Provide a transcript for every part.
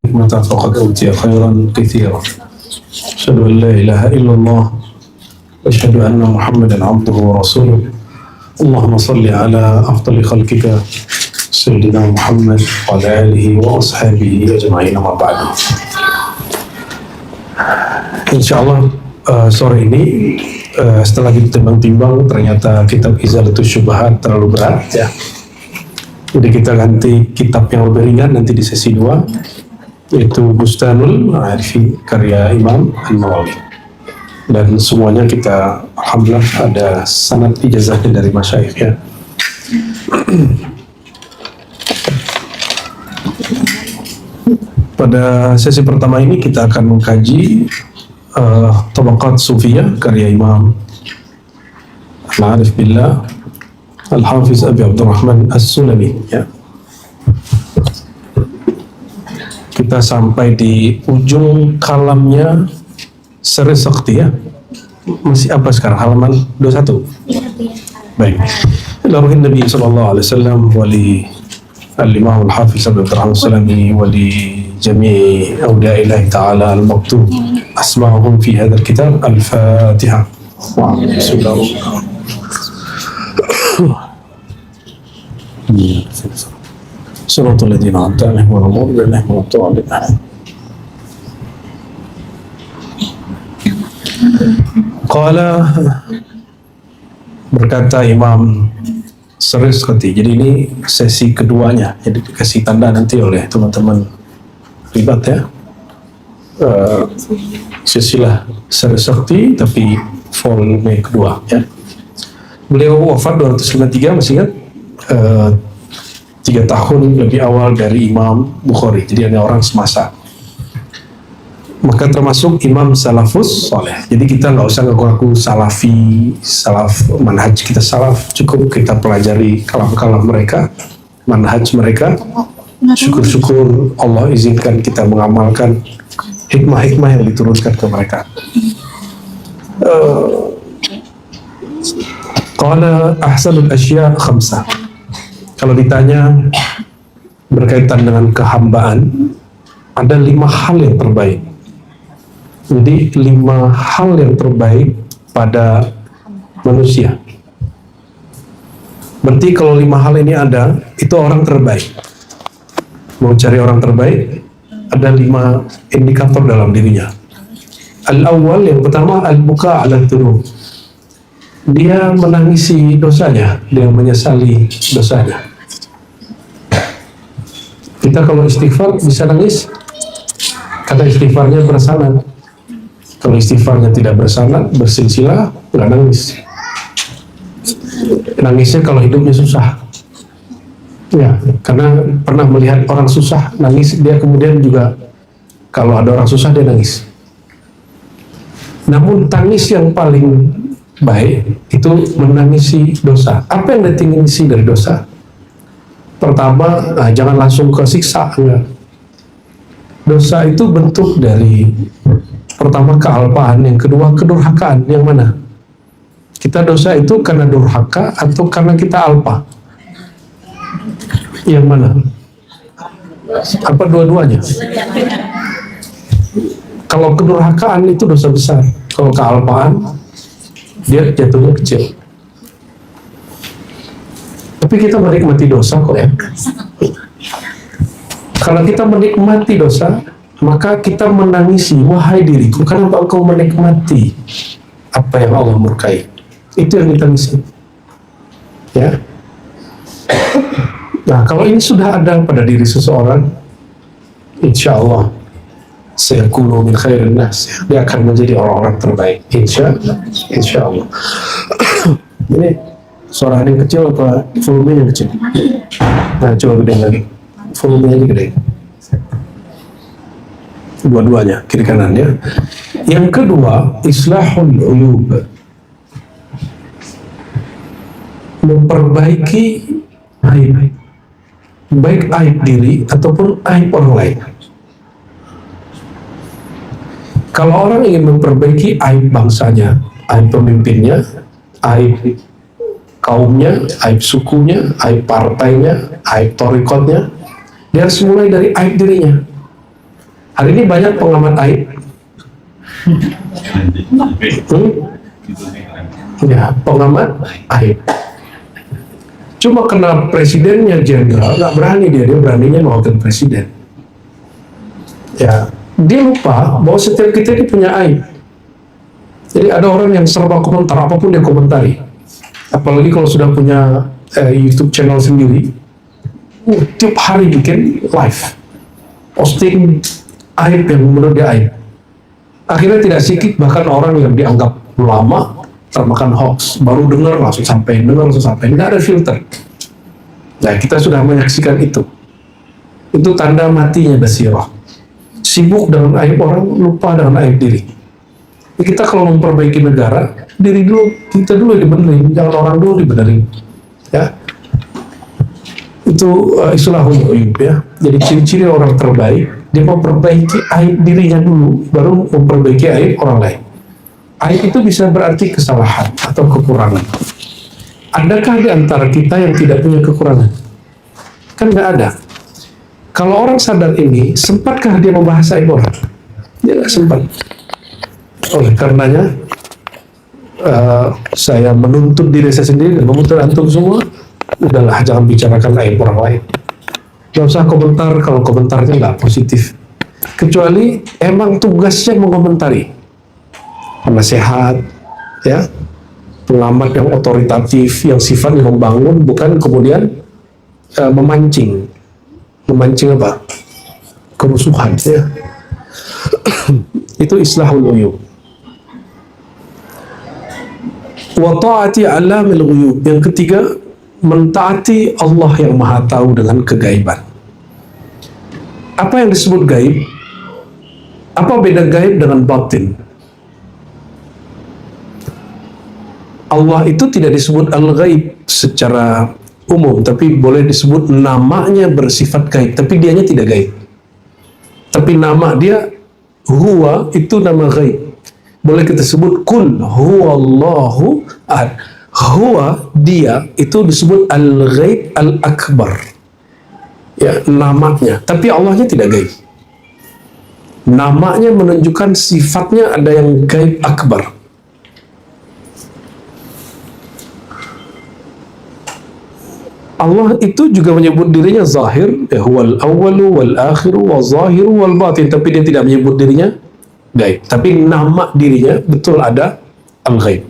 متى فقد أوتي خيرا كثيرا أشهد أن لا إله إلا الله وأشهد أن محمدا عبده ورسوله اللهم صل على أفضل خلقك سيدنا محمد وعلى آله وأصحابه أجمعين أما بعد. Insyaallah sore ini setelah ditimbang-timbang ternyata kitab Izalatus Syubhat terlalu berat ya. Jadi kita ganti kitab yang lebih ringan nanti di sesi 2, yaitu Bustanul Arifin karya Imam An-Nawawi. Dan semuanya kita alhamdulillah ada sanad ijazahnya dari masyayikh ya. Pada sesi pertama ini kita akan mengkaji Tabaqat Sufiyah karya Imam Al-Arif Billah Al-Hafiz Abi Abdurrahman As-Sulami ya. Kita sampai di ujung kalamnya Seri Sakti ya. Masih apa sekarang? Halaman 21. Baik. Ilaruhin Nabi sallallahu alaihi wasallam wa li al-Imam Al-Hafiz Abi Abdurrahman As-Sulami wa li jami' awliya'illahi ta'ala al-maktub asma'uhum fi hadha al-kitab al-Fatiha. Wa bismillahirrahmanirrahim. Suratul ladzina an'amta 'alaihim ghairil maghdubi 'alaihim waladdallin. Qala, berkata Imam Sariskati. Jadi ini sesi keduanya, jadi dikasih tanda nanti oleh teman-teman ribat ya. Sesilah Sariskati tapi volume kedua ya. Beliau wafat 253, masih ingat? 3 tahun lebih awal dari Imam Bukhari, jadi ada orang semasa. Maka termasuk Imam Salafus Soleh. Jadi kita nggak usah ngaku-ngaku Salafi, Salaf, manhaj kita Salaf, cukup kita pelajari kalam-kalam mereka, manhaj mereka. Syukur-syukur Allah izinkan kita mengamalkan hikmah-hikmah yang diturunkan ke mereka. Qala ahsanul asya khamsah. Kalau ditanya berkaitan dengan kehambaan, ada 5 hal yang terbaik. Jadi 5 hal yang terbaik pada manusia. Berarti kalau 5 hal ini ada, itu orang terbaik. Mau cari orang terbaik, ada 5 indikator dalam dirinya. Al-awwal, yang pertama, al-buka ala dzunub. Dia menangisi dosanya, dia menyesali dosanya. Kita kalau istighfar bisa nangis karena istighfarnya bersanad. Kalau istighfarnya tidak bersanad, bersilsilah, nggak nangis. Nangisnya kalau hidupnya susah. Ya, karena pernah melihat orang susah nangis, dia kemudian juga kalau ada orang susah dia nangis. Namun tangis yang paling baik itu menangisi dosa. Apa yang ditingisi dari dosa? Pertama, jangan langsung ke siksa. Enggak. Dosa itu bentuk dari pertama kealpaan, yang kedua kedurhakaan. Yang mana? Kita dosa itu karena durhaka atau karena kita alpa? Yang mana? Apa dua-duanya? Kalau kedurhakaan itu dosa besar. Kalau kealpaan dia jatuhnya kecil. Tapi kita menikmati dosa kok ya. Kalau kita menikmati dosa, maka kita menangisi, wahai diriku, kenapa engkau menikmati apa yang Allah murkai? Itu yang ditangisi. Ya. Nah, kalau ini sudah ada pada diri seseorang, insya Allah sayakunu min khairin nas, dia akan menjadi orang-orang terbaik. Insya Allah. Ini suara yang kecil apa volumenya kecil? Nah, coba gede lagi. Volumenya gede. Dua-duanya, kiri kanan ya. Yang kedua, islahul uyub. Memperbaiki aib. Baik aib diri ataupun aib orang lain. Kalau orang ingin memperbaiki aib bangsanya, aib pemimpinnya, aib kaumnya, aib sukunya, aib partainya, aib torikotnya, dia harus mulai dari aib dirinya. Hari ini banyak pengamat aib. Ya, pengamat aib. Cuma karena presidennya jenderal, nggak berani dia beraninya mewakili presiden. Ya, dia lupa bahwa setiap kita ini punya aib. Jadi ada orang yang serba komentar, apapun dia komentari. Apalagi kalau sudah punya YouTube channel sendiri, tiap hari bikin live, posting aib yang menurut dia aib. Akhirnya tidak sedikit bahkan orang yang dianggap ulama termakan hoax, baru dengar langsung sampai, nggak ada filter. Nah, kita sudah menyaksikan itu. Itu tanda matinya basirah. Sibuk dengan aib orang, lupa dengan aib diri. Kita kalau memperbaiki negara, diri dulu, kita dulu yang dibenerin, jangan orang dulu dibenerin. Ya, itu islahul uyub ya. Jadi ciri-ciri orang terbaik, dia memperbaiki aib dirinya dulu, baru memperbaiki aib orang lain. Aib itu bisa berarti kesalahan atau kekurangan. Adakah di antara kita yang tidak punya kekurangan? Kan nggak ada. Kalau orang sadar ini, sempatkah dia membahas aib orang? Dia nggak sempat. Oleh karenanya, saya menuntut diri saya sendiri dan menuntut antum semua, udahlah jangan bicarakan aib orang lain. Gak usah komentar kalau komentarnya nggak positif. Kecuali emang tugasnya mengomentari. Penasehat, ya, pengamat yang otoritatif, yang sifatnya membangun, bukan kemudian memancing apa? Kerusuhan, ya. Itu islahul uyub. Wa ta'ati alamil ghuyub. Yang ketiga, mentaati Allah yang Maha Tahu dengan kegaiban. Apa yang disebut gaib? Apa beda gaib dengan batin? Allah itu tidak disebut al-ghaib secara umum, tapi boleh disebut namanya bersifat gaib, tapi dianya tidak gaib. Tapi nama dia huwa itu nama gaib. Boleh kita sebut kul huwallahu ahad. Huwa dia itu disebut al-ghaib al-akbar. Ya, namanya, tapi Allahnya tidak gaib. Namanya menunjukkan sifatnya ada yang gaib akbar. Allah itu juga menyebut dirinya zahir, huwal awwalu wal akhiru wal zahiru wal batin, tapi dia tidak menyebut dirinya gaib. Tapi nama dirinya betul ada al-ghaib.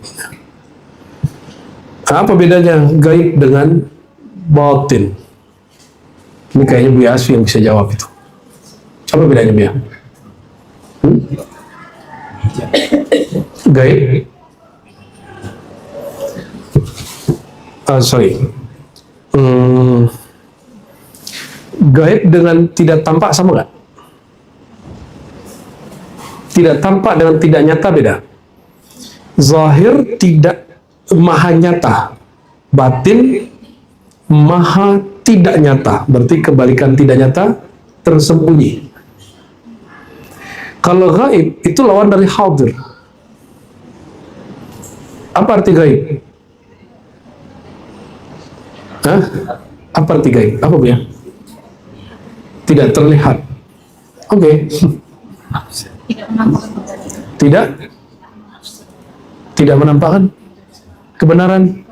Apa bedanya gaib dengan batin? Ini kayaknya Bu Yasfi yang bisa jawab itu. Apa bedanya, Bia? Gaib? Gaib dengan tidak tampak sama nggak? Tidak tampak dengan tidak nyata beda. Zahir tidak maha nyata, batin maha tidak nyata. Berarti kebalikan tidak nyata, tersembunyi. Kalau gaib itu lawan dari hadir. Apa arti gaib? Hah? Apa arti gaib? Apa ya? Tidak terlihat. Oke. Tidak menampakkan kebenaran,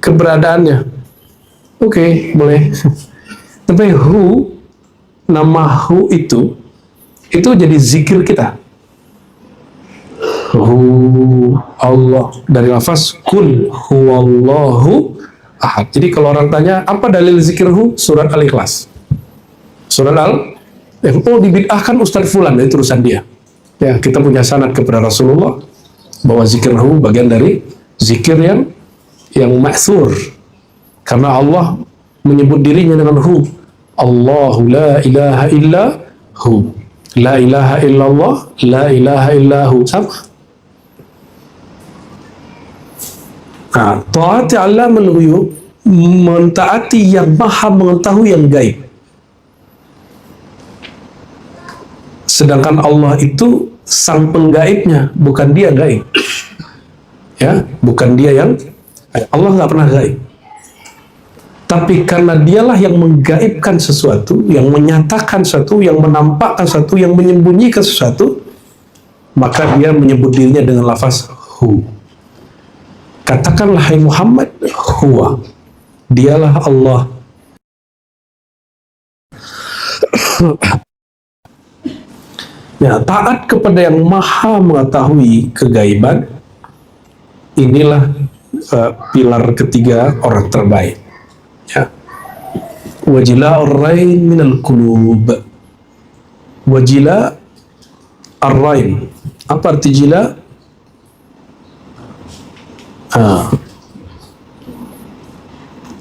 keberadaannya. Oke, boleh. Tapi nama hu itu jadi zikir kita. Allah dari lafaz kul huwallahu ahad. Jadi kalau orang tanya apa dalil zikir surat Al-Ikhlas. Surat dibid'ahkan Ustadz Fulan, itu urusan dia. Ya, kita punya sanad kepada Rasulullah bahwa zikir bagian dari zikir yang ma'thur. Karena Allah menyebut dirinya dengan Allahu la ilaha illa hu. La ilaha illallah, la ilaha illahu. Sama. Nah, ta'ati alamul ghuyub, mentaati yang maha mengetahui yang gaib. Sedangkan Allah itu sang penggaibnya, bukan dia gaib. Ya, bukan dia yang Allah nggak pernah gaib. Tapi karena dialah yang menggaibkan sesuatu, yang menyatakan sesuatu, yang menampakkan sesuatu, yang menyembunyikan sesuatu, maka dia menyebut dirinya dengan lafaz hu. Katakanlah hai Muhammad, huwa. Dialah Allah. Ya, taat kepada yang maha mengetahui kegaiban, inilah pilar ketiga orang terbaik. Ya. Wajila ar-rain minal qulub. Wajila ar-rain. Apa arti jila?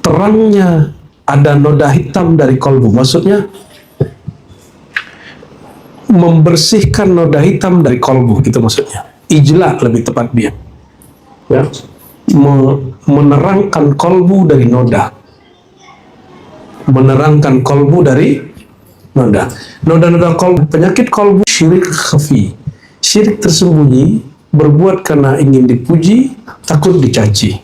Terangnya ada noda hitam dari kolbu. Maksudnya membersihkan noda hitam dari kolbu, itu maksudnya. Ijla lebih tepat dia. Ya. Menerangkan kolbu dari noda. Menerangkan kolbu dari noda. Noda-noda kolbu, penyakit kolbu, syirik khafi. Syirik tersembunyi, berbuat karena ingin dipuji, takut dicaci.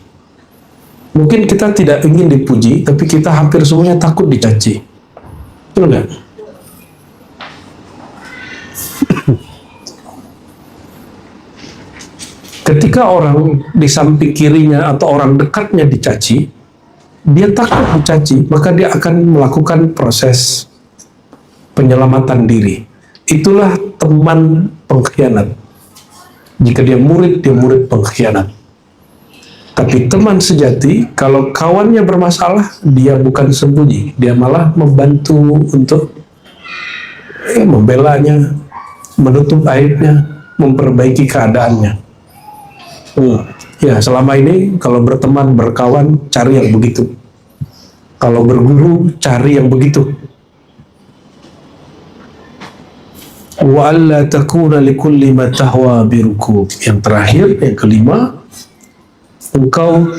Mungkin kita tidak ingin dipuji, tapi kita hampir semuanya takut dicaci. Betul nggak? Ketika orang di samping kirinya atau orang dekatnya dicaci, dia takut dicaci, maka dia akan melakukan proses penyelamatan diri. Itulah teman pengkhianat. Jika dia murid pengkhianat. Tapi teman sejati, kalau kawannya bermasalah, dia bukan sembunyi, dia malah membantu untuk membelanya, menutup aibnya, memperbaiki keadaannya. Ya, selama ini kalau berteman, berkawan, cari yang begitu. Kalau berguru, cari yang begitu. Wa alla takuna likulli ma tahwa birukub. Yang terakhir, yang kelima, engkau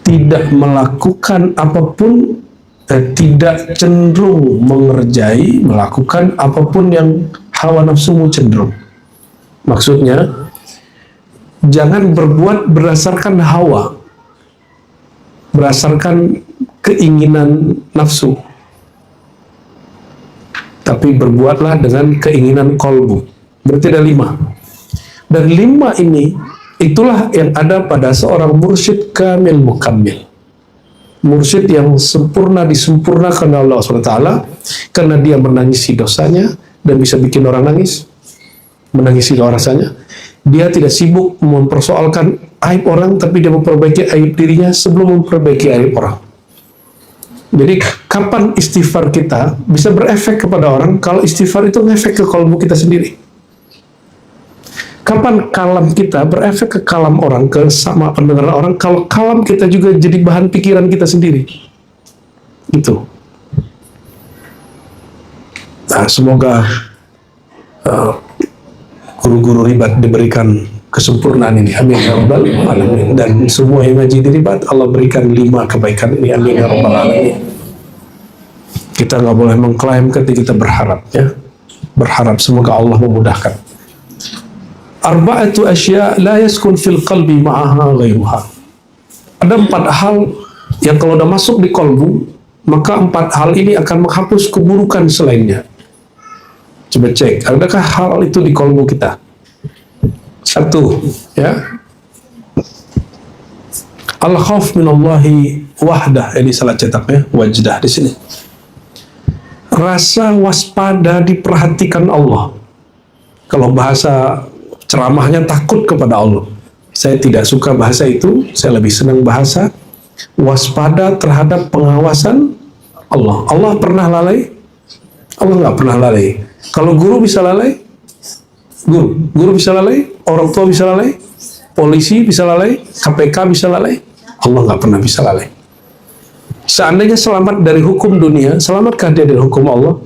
tidak melakukan apapun, tidak cenderung mengerjai, melakukan apapun yang hawa nafsumu cenderung. Maksudnya, jangan berbuat berdasarkan hawa, berdasarkan keinginan nafsu, tapi berbuatlah dengan keinginan kolbu. Berarti ada 5. Dan 5 ini, itulah yang ada pada seorang mursyid kamil mukammil. Mursyid yang sempurna, disempurnakan oleh Allah SWT, karena dia menangisi dosanya, dan bisa bikin orang nangis, menangisi rasanya. Dia tidak sibuk mempersoalkan aib orang, tapi dia memperbaiki aib dirinya sebelum memperbaiki aib orang. Jadi kapan istighfar kita bisa berefek kepada orang? Kalau istighfar itu ngefek ke kalbu kita sendiri. Kapan kalam kita berefek ke kalam orang, ke sama pendengaran orang? Kalau kalam kita juga jadi bahan pikiran kita sendiri. Itu. Nah, semoga guru-guru ribat diberikan kesempurnaan ini, amin ya rabbal alamin. Dan semua yang ngaji di ribat, Allah berikan 5 kebaikan ini, amin ya rabbal alamin. Kita nggak boleh mengklaim ketika kita berharap, ya. Berharap semoga Allah memudahkan. Arba'atu asya la yaskun fil qalbi ma'aha ghairuha. Ada 4 hal yang kalau udah masuk di kolbu, maka 4 hal ini akan menghapus keburukan selainnya. Coba cek, adakah hal itu di kolbu kita? 1, ya. Al-khauf minallahi wahdah, ini salah cetaknya, wajdah di sini. Rasa waspada diperhatikan Allah. Kalau bahasa ceramahnya takut kepada Allah. Saya tidak suka bahasa itu, saya lebih senang bahasa waspada terhadap pengawasan Allah. Allah pernah lalai? Allah nggak pernah lalai. Kalau guru bisa lalai, guru bisa lalai, orang tua bisa lalai, polisi bisa lalai, KPK bisa lalai, Allah nggak pernah bisa lalai. Seandainya selamat dari hukum dunia, selamatkah dia dari hukum Allah?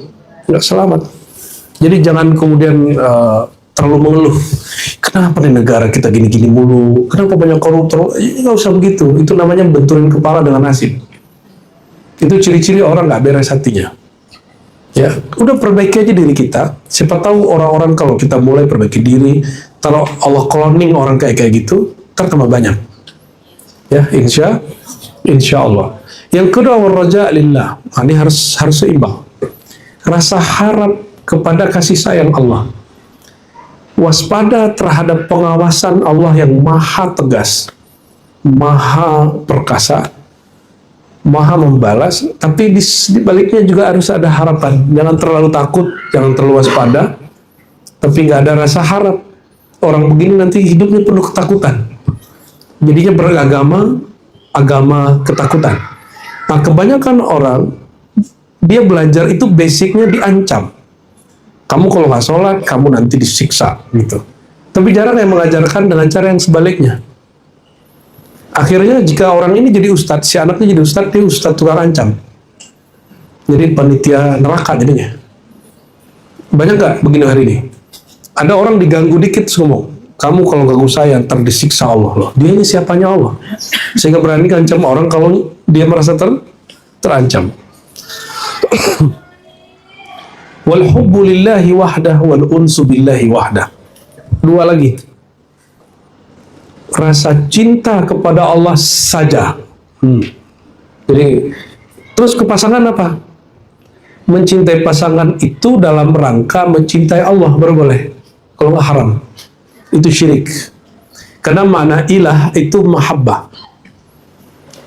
Nggak selamat. Jadi jangan kemudian terlalu mengeluh. Kenapa nih negara kita gini-gini mulu? Kenapa banyak koruptor? Nggak usah begitu. Itu namanya benturin kepala dengan nasib. Itu ciri-ciri orang nggak beres hatinya. Ya, udah perbaiki aja diri kita. Siapa tahu orang-orang kalau kita mulai perbaiki diri, kalau Allah cloning orang kayak gitu, ntar tambah banyak. Ya, insya Insya Allah. Yang kedua, warraja lillah. Nah, ini harus seimbang. Rasa harap kepada kasih sayang Allah. Waspada terhadap pengawasan Allah yang maha tegas, maha perkasa, maha membalas, tapi di baliknya juga harus ada harapan. Jangan terlalu takut, jangan terlalu waspada, tapi nggak ada rasa harap. Orang begini nanti hidupnya penuh ketakutan. Jadinya beragama, agama ketakutan. Nah, kebanyakan orang, dia belajar itu basicnya diancam. Kamu kalau nggak sholat, kamu nanti disiksa, gitu. Tapi jarang yang mengajarkan dengan cara yang sebaliknya. Akhirnya jika orang ini jadi ustadz, si anaknya jadi ustadz, dia ustadz tukang ancam. Jadi panitia neraka jadinya. Banyak nggak begini hari ini? Ada orang diganggu dikit ngomong, kamu kalau ganggu saya ntar disiksa Allah loh. Dia ini siapanya Allah? Sehingga berani ngancam orang kalau dia merasa terancam. Wal hubbu lillahi wahdah wal unsu billahi wahdah. Dua lagi. Rasa cinta kepada Allah saja. Jadi terus ke pasangan apa? Mencintai pasangan itu dalam rangka mencintai Allah baru boleh. Kalau nggak haram. Itu syirik. Karena makna ilah itu mahabbah.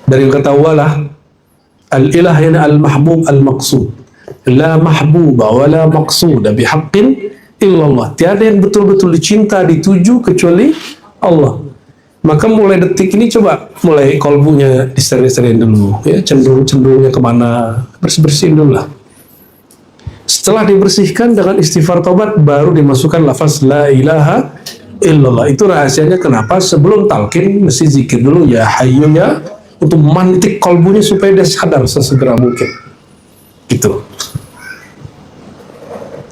Dari kata walah, al-ilah yana al-mahbub al-maqsud. La mahbuba wa la maqsuda bihaqqin illallah. Tiada yang betul-betul dicinta, dituju kecuali Allah. Maka mulai detik ini coba mulai kolbunya diseri-seriin dulu, ya, cenderung-cenderungnya kemana, bersih-bersihin dulu lah. Setelah dibersihkan dengan istighfar taubat, baru dimasukkan lafaz la ilaha illallah. Itu rahasianya kenapa sebelum talqin mesti zikir dulu ya hayyu ya, untuk mantik kolbunya supaya dia sadar sesegera mungkin. Gitu.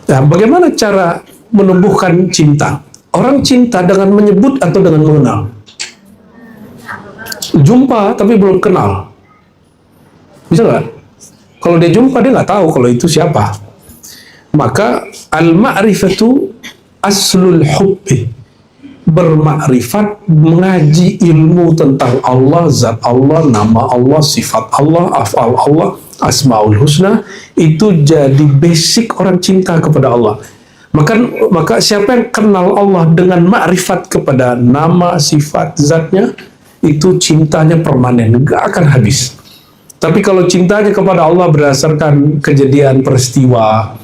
Nah, bagaimana cara menumbuhkan cinta? Orang cinta dengan menyebut atau dengan mengenal? Jumpa tapi belum kenal. Bisa nggak? Kalau dia jumpa dia nggak tahu kalau itu siapa. Maka al-ma'rifatu aslul hubbi. Bermakrifat, mengaji ilmu tentang Allah, zat Allah, nama Allah, sifat Allah, af'al Allah, asmaul husna, itu jadi basic orang cinta kepada Allah. Maka siapa yang kenal Allah dengan makrifat kepada nama, sifat, zatnya, itu cintanya permanen, gak akan habis. Tapi kalau cintanya kepada Allah berdasarkan kejadian peristiwa,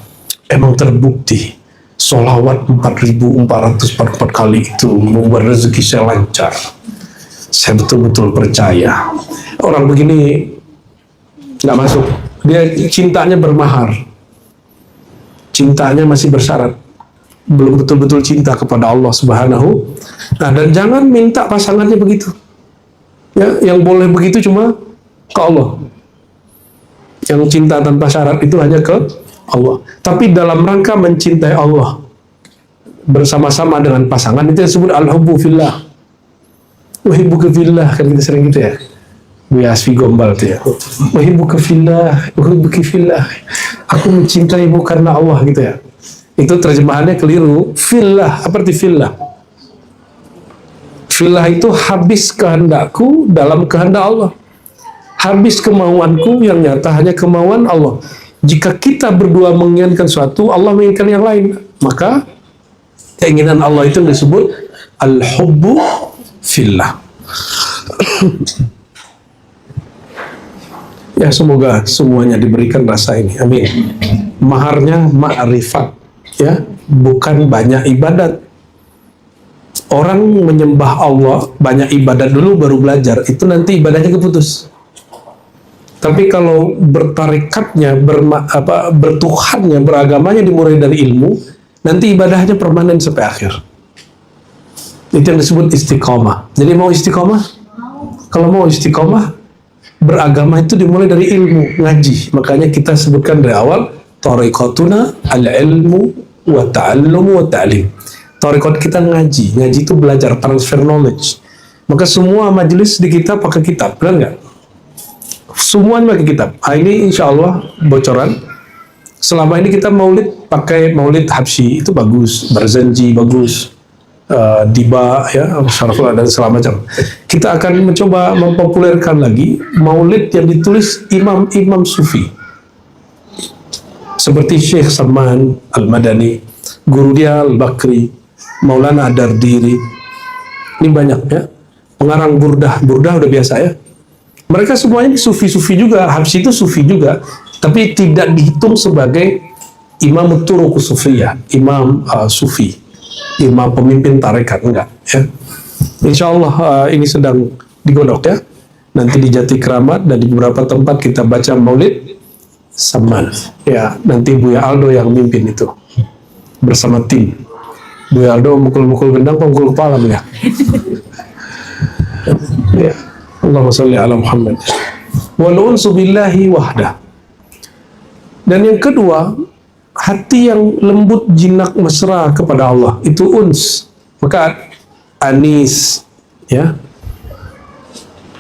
emang terbukti sholawat 4.444 kali itu membuat rezeki saya lancar, saya betul-betul percaya. Orang begini nggak masuk. Dia cintanya bermahar, cintanya masih bersyarat, belum betul-betul cinta kepada Allah Subhanahu. Nah, dan jangan minta pasangannya begitu. Ya, yang boleh begitu cuma ke Allah. Yang cinta tanpa syarat itu hanya ke Allah. Tapi dalam rangka mencintai Allah bersama-sama dengan pasangan, itu disebut al-hubbu fillah. Uhibbuka fillah, kan kita sering gitu ya. Bu Yasfi gombal tuh ya. Uhibbuka fillah, uhibbuki fillah. Aku mencintaimu karena Allah gitu ya. Itu terjemahannya keliru. Fillah, apa arti fillah? Fillah itu habis kehendakku dalam kehendak Allah. Habis kemauanku yang nyata hanya kemauan Allah. Jika kita berdua menginginkan suatu, Allah menginginkan yang lain. Maka keinginan Allah itu disebut al-hubbu fillah. Ya, semoga semuanya diberikan rasa ini. Amin. Maharnya ma'rifat, ya, bukan banyak ibadat. Orang menyembah Allah banyak ibadat dulu baru belajar, itu nanti ibadahnya keputus. Tapi kalau bertarikatnya, bertuhannya, beragamanya dimulai dari ilmu, nanti ibadahnya permanen sampai akhir. Itu yang disebut istiqomah. Jadi mau istiqomah? Kalau mau istiqomah, beragama itu dimulai dari ilmu, ngaji. Makanya kita sebutkan dari awal, tariqatuna al-ilmu wa ta'allumu wa ta'lim. Tariqat kita ngaji. Ngaji itu belajar, transfer knowledge. Maka semua majelis di kita pakai kitab, benar nggak? Semuanya pakai kitab. Ini insya Allah bocoran. Selama ini kita maulid pakai maulid Habsyi, itu bagus. Barzanji bagus. Diba, ya, Syarafullah dan segala macam. Kita akan mencoba mempopulerkan lagi maulid yang ditulis imam-imam sufi. Seperti Syekh Salman Al-Madani, guru dia Al-Bakri, Maulana Ad-Dardiri. Ini banyak ya. Pengarang burdah udah biasa ya. Mereka semuanya sufi-sufi juga, Habsyi itu sufi juga, tapi tidak dihitung sebagai imam turuq sufiyah, imam sufi, imam pemimpin tarekat, enggak ya. Insya Allah ini sedang digodok ya. Nanti di Jati Keramat dan di beberapa tempat kita baca maulid Salman ya. Nanti Buya Aldo yang mimpin itu bersama tim. Buya Aldo mukul-mukul gendang, mukul kepala ya. Ya. Allahumma sholli ala Muhammad. Wal unsu billahi wahdah. Dan yang kedua, hati yang lembut, jinak, mesra kepada Allah, itu uns. Maka anis ya.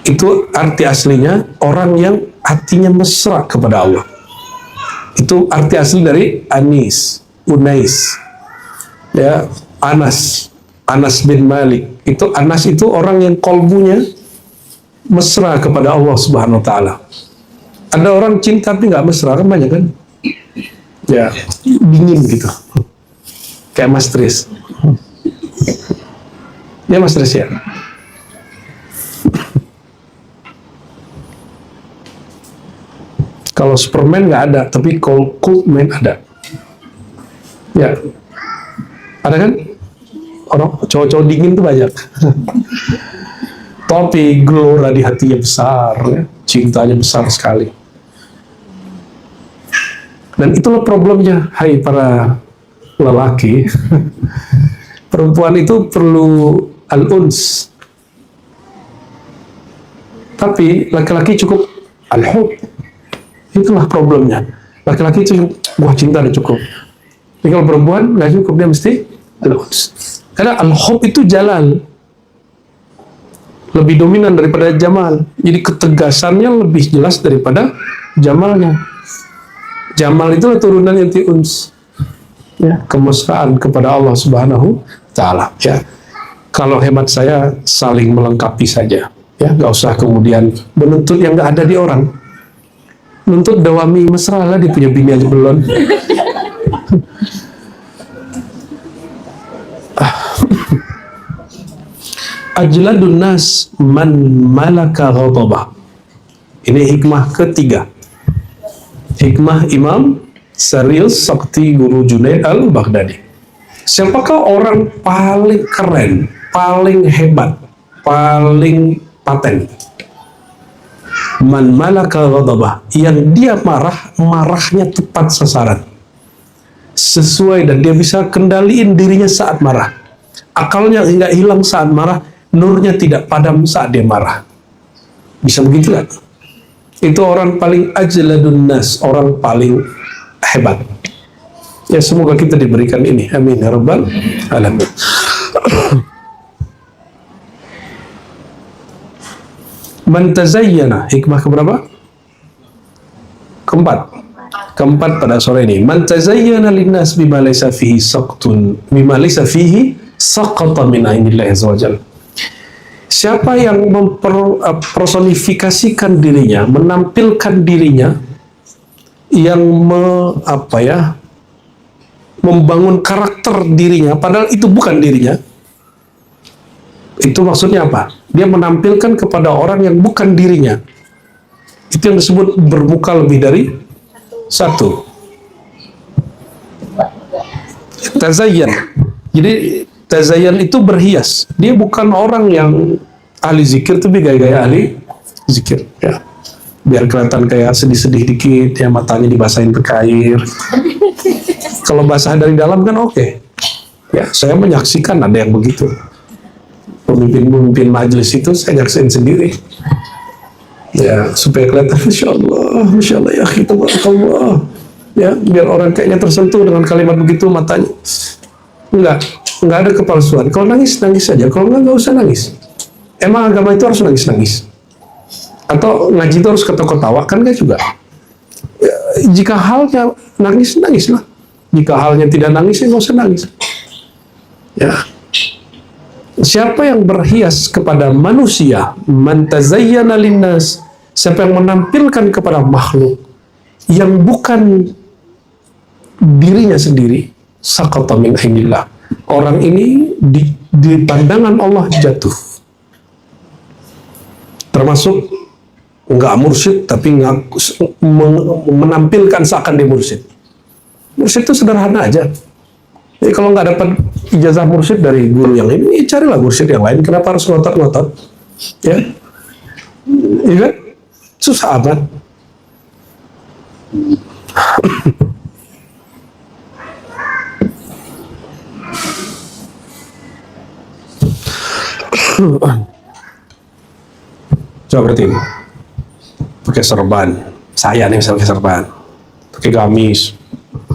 Itu arti aslinya orang yang hatinya mesra kepada Allah. Itu arti asli dari anis, unais. Ya, Anas bin Malik. Itu Anas itu orang yang kolbunya mesra kepada Allah Subhanahu wa taala. Ada orang cinta tapi nggak mesra, kan banyak kan? Ya, dingin gitu. Kayak Mas Tris. Ya Mas Tris ya. Kalau Superman nggak ada, tapi Coldman ada. Ya, ada kan? Orang cowok-cowok dingin tuh banyak. Tapi gelora di hatinya besar, ya. Cintanya besar sekali. Dan itulah problemnya, hai para lelaki. Perempuan itu perlu al-uns. Tapi laki-laki cukup al-hub. Itulah problemnya. Laki-laki cukup, wah cinta udah cukup. Tapi kalau perempuan nggak cukup, dia mesti al-uns. Karena al-hub itu jalal, lebih dominan daripada jamal. Jadi ketegasannya lebih jelas daripada jamalnya. Jamal itu turunan yang uns, ya, kemesraan kepada Allah Subhanahu Ta'ala. Ya, kalau hemat saya saling melengkapi saja. Ya, nggak usah kemudian menuntut yang nggak ada di orang. Nuntut dawami mesra lah, dia punya bini aja belum. Ajladun nas man malaka ghadabah. Ini hikmah ketiga. Hikmah Imam Syarius Sakti Guru Junaid Al-Baghdadi. Siapakah orang paling keren, paling hebat, paling paten? Man malaka ghadabah, yang dia marahnya tepat sasaran, sesuai, dan dia bisa kendaliin dirinya saat marah. Akalnya nggak hilang saat marah, nurnya tidak padam saat dia marah. Bisa begitu kan? Itu orang paling ajladun nas, orang paling hebat. Ya, semoga kita diberikan ini. Amin ya rabbal alamin. Man tazayyana, hikmah keberapa? Keempat pada sore ini. Man tazayyana linnas bima laysa fihi saqtun, bima laysa fihi saqata min ainillahi azza wajalla. Siapa yang mempersonifikasikan dirinya, menampilkan dirinya, yang membangun karakter dirinya, padahal itu bukan dirinya. Itu maksudnya apa? Dia menampilkan kepada orang yang bukan dirinya. Itu yang disebut bermuka lebih dari satu. Tazayyan. Jadi tazayyan itu berhias. Dia bukan orang yang ahli zikir, tapi gaya-gaya ahli zikir. Ya. Biar kelihatan kayak sedih-sedih dikit, ya, matanya dibasahin pakai air. Kalau basah dari dalam kan oke. Ya, saya menyaksikan ada yang begitu. Pemimpin-pemimpin majelis itu saya nyaksiin sendiri. Ya, supaya kelihatan Masya Allah, ya kita Allah. Ya, biar orang kayaknya tersentuh dengan kalimat begitu, matanya. Enggak ada kepalsuan. Kalau nangis, nangis saja. Kalau enggak usah nangis. Emang agama itu harus nangis-nangis? Atau ngaji itu harus ketawa-ketawa? Kan enggak juga. Ya, jika halnya nangis, nangislah. Jika halnya tidak nangis, ya nggak usah nangis. Ya. Siapa yang berhias kepada manusia, man tazayyana linnas, siapa yang menampilkan kepada makhluk yang bukan dirinya sendiri, saqata min ainillah. Orang ini di pandangan Allah jatuh. Termasuk nggak mursyid tapi menampilkan seakan dia mursyid. Mursyid itu sederhana aja. Jadi kalau nggak dapat ijazah mursyid dari guru yang ini, carilah mursyid yang lain. Kenapa harus ngotot-ngotot? Ya, iya kan? Susah amat. Coba berarti ini pakai serban, saya nih misalnya pakai serban, pakai gamis,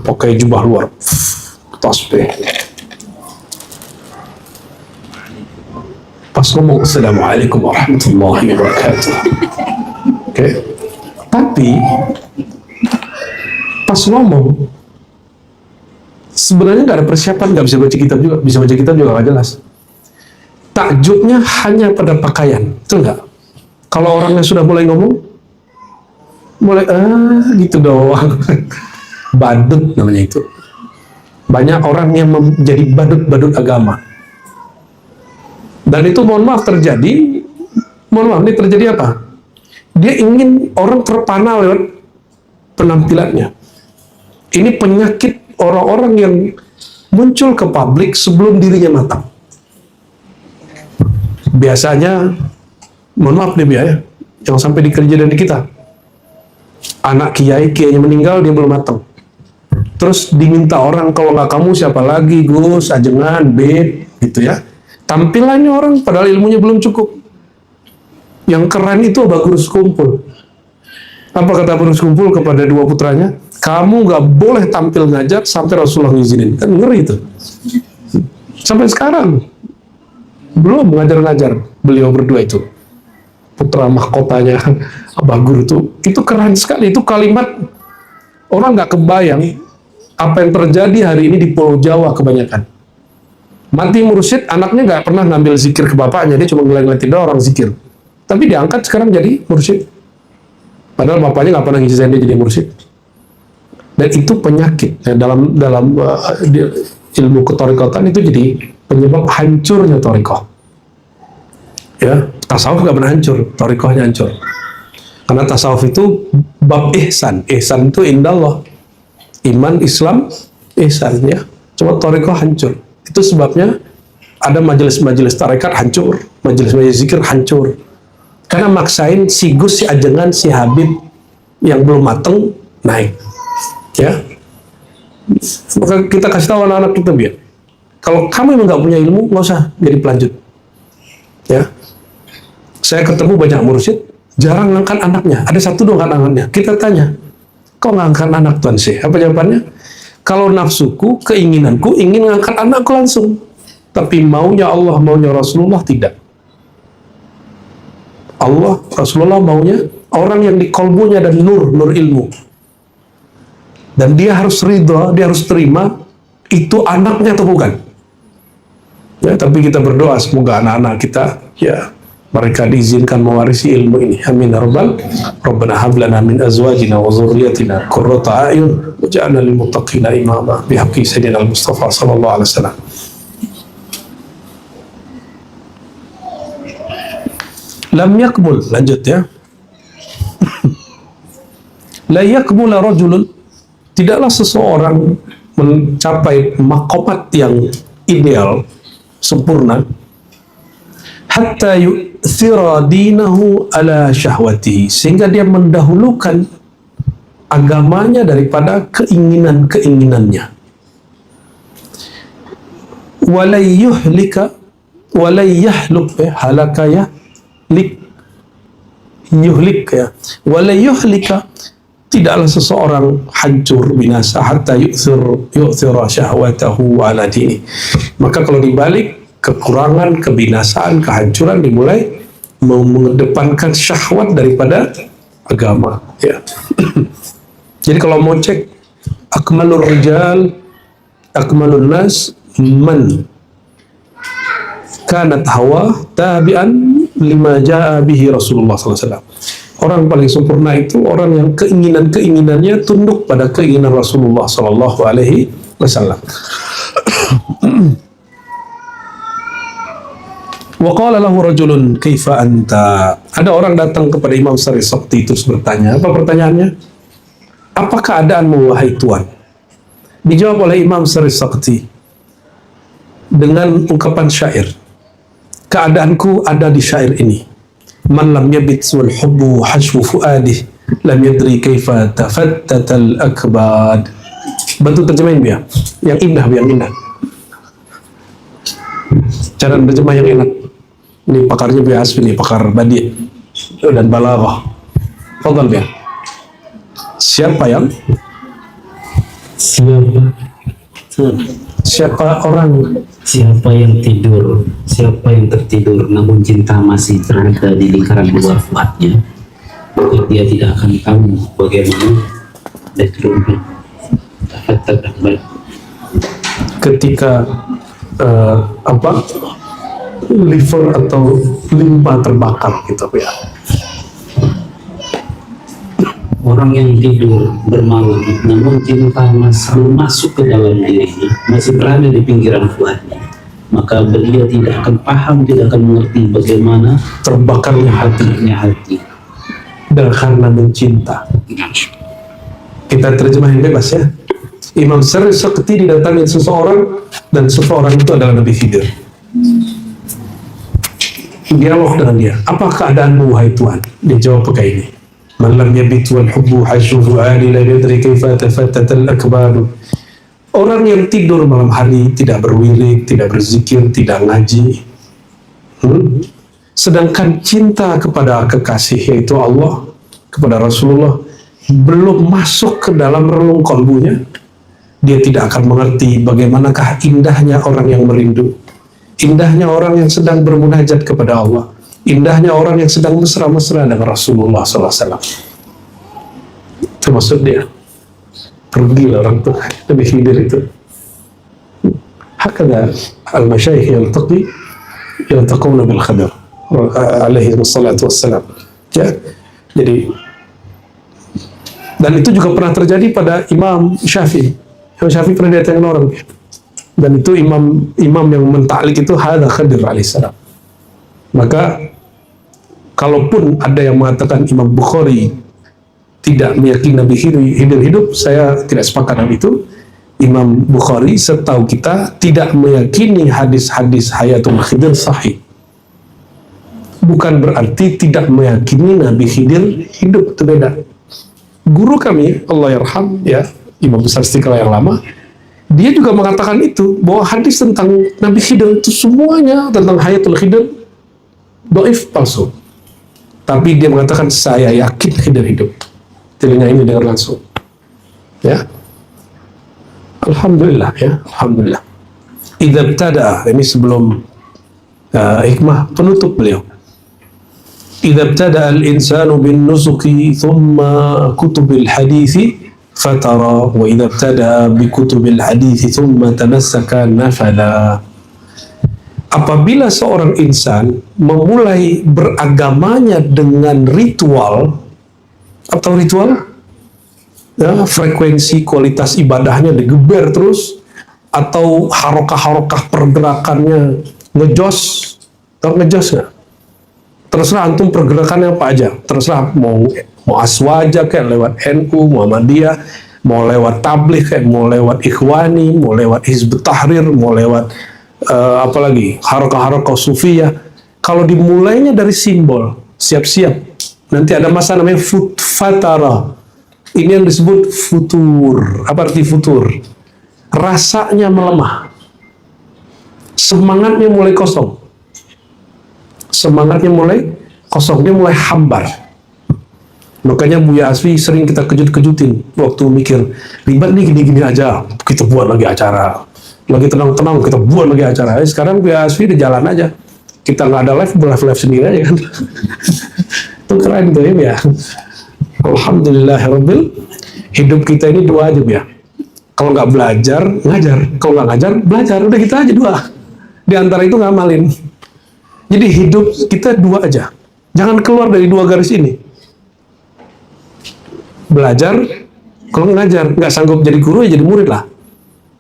pakai jubah luar, tasbih. Pas ngomong assalamualaikum warahmatullahi wabarakatuh. Oke. Tapi pas ngomong sebenarnya nggak ada persiapan, nggak bisa baca kitab juga, bisa baca kitab juga nggak jelas. Takjubnya hanya pada pakaian, betul nggak? Kalau orangnya sudah mulai ngomong, mulai gitu doang. Badut namanya itu. Banyak orang yang menjadi badut-badut agama. Dan itu mohon maaf terjadi, mohon maaf ini terjadi apa? Dia ingin orang terpana lewat penampilannya. Ini penyakit orang-orang yang muncul ke publik sebelum dirinya matang. Biasanya, mohon maaf nih ya, yang sampai di kejadian di kita, anak kiainya meninggal, dia belum matang. Terus diminta orang, kalau nggak kamu siapa lagi, Gus, ajengan, bed, gitu ya. Tampilannya orang, padahal ilmunya belum cukup. Yang keren itu Abah Gurus Kumpul. Apa kata Gurus Kumpul kepada dua putranya? Kamu nggak boleh tampil ngajar sampai Rasulullah ngizinin. Kan ngeri itu. Sampai sekarang belum ngajar-ngajar beliau berdua itu. Putra mahkotanya Abah Guru itu keren sekali. Itu kalimat orang nggak kebayang apa yang terjadi hari ini di Pulau Jawa kebanyakan. Mati mursyid, anaknya nggak pernah ngambil zikir ke bapaknya, dia cuma ngeliatin doang orang zikir. Tapi diangkat sekarang jadi mursyid. Padahal bapaknya nggak pernah ngizain dia jadi mursyid. Dan itu penyakit. Nah, dalam ilmu ketorikotan itu jadi penyebab hancurnya torikoh. Ya, tasawuf nggak pernah hancur, torikohnya hancur. Karena tasawuf itu bab ihsan. Ihsan itu indallah. Iman, Islam, ihsan ya. Cuma torikoh hancur. Itu sebabnya ada majelis-majelis tarekat hancur, majelis-majelis zikir hancur. Karena maksain si Gus, si Ajengan, si Habib yang belum mateng naik. Ya. Maka kita kasih tahu anak-anak kita biar. Kalau kamu memang nggak punya ilmu, nggak usah jadi pelanjut. Ya. Saya ketemu banyak mursyid, jarang ngangkat anaknya. Ada satu dong angkat anaknya. Kita tanya, kok nggak angkat anak Tuan Syekh? Apa jawabannya? Kalau nafsuku, keinginanku ingin ngangkat anakku langsung. Tapi maunya Allah, maunya Rasulullah tidak. Allah, Rasulullah maunya orang yang di kolbunya dan nur ilmu. Dan dia harus ridha, dia harus terima itu anaknya atau bukan. Ya, tapi kita berdoa semoga anak-anak kita ya mereka diizinkan mewarisi ilmu ini. Amin ya rabbal. Rabbana hab lana min azwajina wa dzurriyyatina qurrata a'yun waj'alna lil muttaqina imama bihaqqi sayyidina al-Mustafa sallallahu alaihi wasallam. Lam yakmul, lanjut ya. La yakmula rajulun, tidaklah seseorang mencapai makomat yang ideal, sempurna, hatta yu'thira dinahu ala syahwatihi, sehingga dia mendahulukan agamanya daripada keinginan-keinginannya. Walay yuhlika walay yahluk halaka ya yuhlik ya walay yuhlika, tidaklah seseorang hancur binasa hatta yu'thira syahwatahu ala dini. Maka kalau dibalik, kekurangan, kebinasaan, kehancuran dimulai mengedepankan syahwat daripada agama ya. Jadi kalau mau cek akmalur rijal akmalun nas man kanat hawa tabi'an lima ja'a bihi Rasulullah SAW. Orang paling sempurna itu orang yang keinginannya tunduk pada keinginan Rasulullah SAW. Wa qala lahu rajulun kaifa anta. Ada orang datang kepada Imam Sari Sakti terus bertanya. Apa pertanyaannya? Apa keadaanmu wahai Tuan? Dijawab oleh Imam Sari Sakti dengan ungkapan syair. Keadaanku ada di syair ini. Man lam yabit wal hubbu hashwu fuadih lam yadri kaifa tafattatal akbad. Bantu terjemahin biar. Yang indah, yang indah. Cara terjemah yang enak. Ini pakarnya biasa, ini pakar badi dan balaghah. Fadhal biar. Siapa yang Siapa yang tidur, siapa yang tertidur namun cinta masih berada di lingkaran luar fuadnya, maka dia tidak akan tahu bagaimana detrumnya ketika liver atau limpa terbakar gitu ya. Orang yang tidur bermalam namun cinta masih masuk ke dalam dirinya, masih berada di pinggiran fuadnya, maka dia tidak akan paham, tidak akan mengerti bagaimana terbakarnya hati dan karena mencinta. Kita terjemahin bebas ya. Imam Sari Sakti didatangi seseorang dan seseorang itu adalah Nabi Khidir. Dialog dengan dia. Apa keadaanmu wahai Tuhan? Dia jawab pakai ini. Man lam yabit wal hubbu hashwu fuadi la yadri kaifa tafattatal akbad. Orang yang tidur malam hari tidak berwirid, tidak berzikir, tidak ngaji. Sedangkan cinta kepada kekasih yaitu Allah, kepada Rasulullah belum masuk ke dalam relung kalbunya, dia tidak akan mengerti bagaimanakah indahnya orang yang merindu, indahnya orang yang sedang bermunajat kepada Allah, indahnya orang yang sedang mesra-mesra dengan Rasulullah SAW. Termasuk dia. Pergilah orang tuh Nabi Khidir itu. Hakada al-masyayikh yaltaquna bil Khadir alaihi wassalatu wassalam. Ya. Jadi, dan itu juga pernah terjadi pada Imam Syafi'i. Imam Syafi'i pernah datangin orang, dan itu imam yang mentaklik itu hadza Khadir alaihissalam. Maka kalaupun ada yang mengatakan Imam Bukhari tidak meyakini Nabi Khidir hidup, saya tidak sepakat dengan itu. Imam Bukhari setahu kita tidak meyakini hadis-hadis hayatul Khidir sahih. Bukan berarti tidak meyakini Nabi Khidir hidup, itu beda. Guru kami, Allah yarham, ya, Imam Besar Istiqlal yang lama, dia juga mengatakan itu, bahwa hadis tentang Nabi Khidir itu semuanya tentang hayatul Khidir dhaif, palsu. Tapi dia mengatakan saya yakin Khidir hidup. Telinga ini dengar langsung. Ya. Alhamdulillah ya, alhamdulillah. Idza ibtada, ini sebelum hikmah penutup beliau. Idza ibtada al-insanu bin nusuki thumma kutubil hadithi fatara wa idza ibtada bi kutubil hadithi thumma tanassaka nafada. Apabila seorang insan memulai beragamanya dengan ritual ya, frekuensi kualitas ibadahnya digeber terus, atau harokah-harokah pergerakannya ngejos nggak? Terserah antum pergerakannya apa aja, terserah mau aswaja kayak lewat NU, Muhammadiyah, mau lewat tabligh kayak mau lewat Ikhwani, mau lewat Hizbut Tahrir, mau lewat apalagi harokah-harokah sufiyah. Kalau dimulainya dari simbol, siap-siap nanti ada masa namanya fatara. Ini yang disebut futur. Apa arti futur? Rasanya melemah, semangatnya mulai kosong, dia mulai hambar. Makanya Buya Asfi sering kita kejut-kejutin waktu mikir ribet nih gini-gini aja, kita buat lagi acara. Lagi tenang-tenang kita buat lagi acara. Sekarang Buya Asfi di jalan aja, kita nggak ada live, live sendiri aja kan. Itu keren tuh ya. Alhamdulillahirabbil. Hidup kita ini dua aja ya. Kalau nggak belajar, ngajar. Kalau nggak ngajar, belajar. Udah gitu aja dua. Di antara itu ngamalin. Jadi hidup kita dua aja. Jangan keluar dari dua garis ini. Belajar, kalau ngajar, nggak sanggup jadi guru ya jadi murid lah.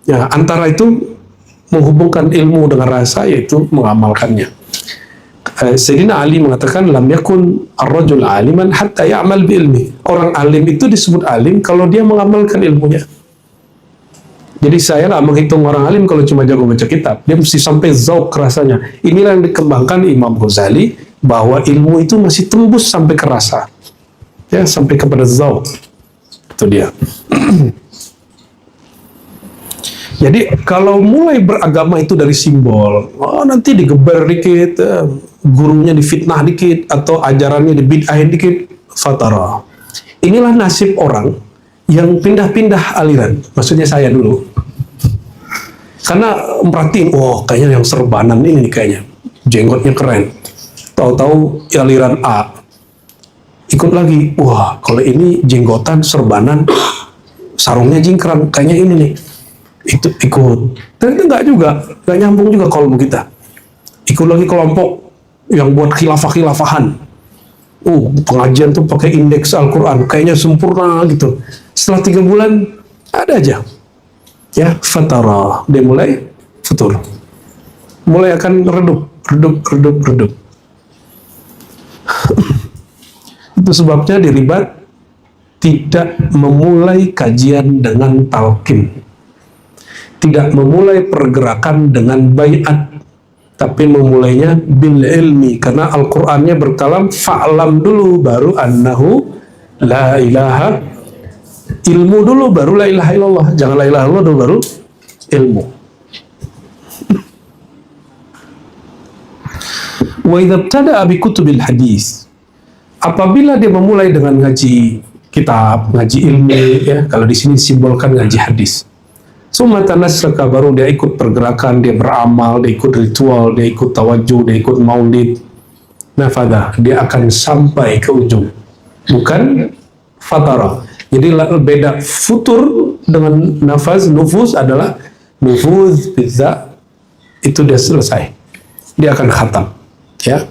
Ya, antara itu menghubungkan ilmu dengan rasa, yaitu mengamalkannya. Sayyidina Ali mengatakan, lam yakun ar-rajul aliman hatta ya'mal bi ilmi. Orang alim itu disebut alim kalau dia mengamalkan ilmunya. Jadi saya nggak menghitung orang alim kalau cuma jago baca kitab. Dia mesti sampai zauq rasanya. Inilah yang dikembangkan Imam Ghazali, bahwa ilmu itu masih tembus sampai ke rasa. Ya, sampai kepada zauq. Itu dia. Jadi kalau mulai beragama itu dari simbol, nanti digeber dikit, gurunya difitnah dikit, atau ajarannya dibid'ahin dikit, fatara. Inilah nasib orang yang pindah-pindah aliran. Maksudnya saya dulu. Karena merhatiin, kayaknya yang serbanan ini nih kayaknya. Jenggotnya keren. Tahu-tahu aliran A. Ikut lagi, kalau ini jenggotan, serbanan, sarungnya jingkrang, kayaknya ini nih. Itu ikut. Ternyata nggak juga, nggak nyambung juga kalau kita. Ikut lagi kelompok yang buat khilafah-khilafahan. Pengajian tuh pakai indeks Al-Quran, kayaknya sempurna gitu. Setelah 3 bulan, ada aja. Ya, fatara. Dia mulai futur. Mulai akan redup. Itu sebabnya diribat tidak memulai kajian dengan talqin. Tidak memulai pergerakan dengan bayat, tapi memulainya bil ilmi, karena Al-Qur'annya berkalam fa'lam dulu baru annahu la ilaha, ilmu dulu baru la ilaha illallah. Jangan la ilaha illallah dulu baru ilmu. Wa idza ibtada'a bi kutubil hadis, apabila dia memulai dengan ngaji kitab, ngaji ilmu, ya, kalau di sini simbolkan ngaji hadis. Sumatan nasraka, baru dia ikut pergerakan, dia beramal, dia ikut ritual, dia ikut tawajuh, dia ikut maulid. Nafadha, dia akan sampai ke ujung. Bukan fatara. Jadi beda futur dengan nufuz adalah nufuz, pizza, itu dia selesai. Dia akan khatam. Ya.